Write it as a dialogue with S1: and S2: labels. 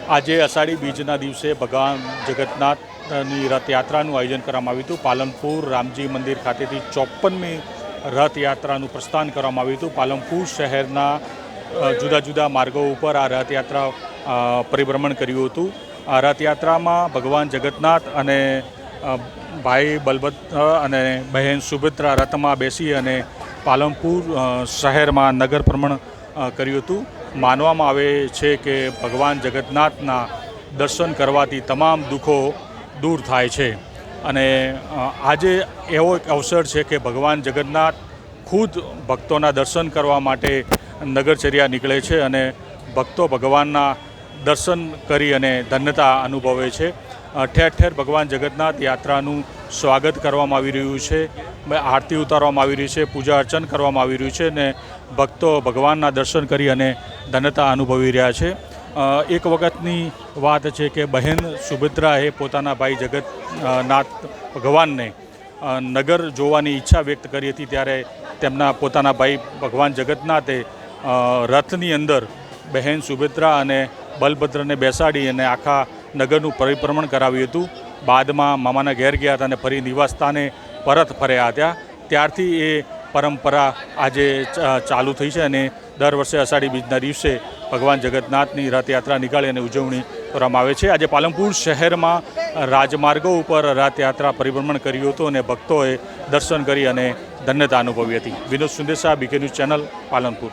S1: આજે અષાઢી બીજના દિવસે ભગવાન જગન્નાથની રથયાત્રાનું આયોજન કરવામાં આવ્યું હતું। પાલનપુર રામજી મંદિર ખાતેથી 54મી રથયાત્રાનું પ્રસ્થાન કરવામાં આવ્યું હતું। પાલનપુર શહેરના જુદા જુદા માર્ગો ઉપર આ રથયાત્રા પરિભ્રમણ કર્યું હતું। આ રથયાત્રામાં ભગવાન જગન્નાથ અને ભાઈ બલભદ્ર અને બહેન સુભદ્રા રથમાં બેસી અને પાલનપુર શહેરમાં નગર ભ્રમણ કર્યું હતું। માનવામાં આવે છે કે ભગવાન જગન્નાથના દર્શન કરવાથી તમામ દુઃખો દૂર થાય છે અને આજે એવો એક અવસર છે કે ભગવાન જગન્નાથ ખુદ ભક્તોના દર્શન કરવા માટે નગરચર્યા નીકળે છે અને ભક્તો ભગવાનના દર્શન કરી અને ધન્યતા અનુભવે છે। ઠેર ઠેર ભગવાન જગન્નાથ યાત્રાનું સ્વાગત કરવામાં આવી રહ્યું છે, આરતી ઉતારવામાં આવી રહી છે, પૂજા અર્ચન કરવામાં આવી રહ્યું છે અને ભક્તો ભગવાનના દર્શન કરી અને ધન્યતા અનુભવી રહ્યા છે। એક વખતની વાત છે કે બહેન સુભદ્રાએ પોતાના ભાઈ જગન્નાથ ભગવાનને નગર જોવાની ઈચ્છા વ્યક્ત કરી હતી, ત્યારે તેમના પોતાના ભાઈ ભગવાન જગન્નાથે રથની અંદર બહેન સુભદ્રા અને બલભદ્રને બેસાડી અને આખા નગરનું પરિભ્રમણ કરાવ્યું હતું। બાદમાં મામાના ઘેર ગયા હતા અને ફરી નિવાસસ્થાને પરત ફર્યા હતા। ત્યારથી એ પરંપરા આજે ચાલુ થઈ છે અને દર વર્ષે અષાઢી બીજના દિવસે ભગવાન જગન્નાથની રથયાત્રા નીકાળી અને ઉજવણી કરવામાં આવે છે। આજે પાલનપુર શહેરમાં રાજમાર્ગો ઉપર રથયાત્રા પરિભ્રમણ કર્યું હતું અને ભક્તોએ દર્શન કરી અને ધન્યતા અનુભવી હતી। Vinod Sundesa, BK news channel, Palanpur.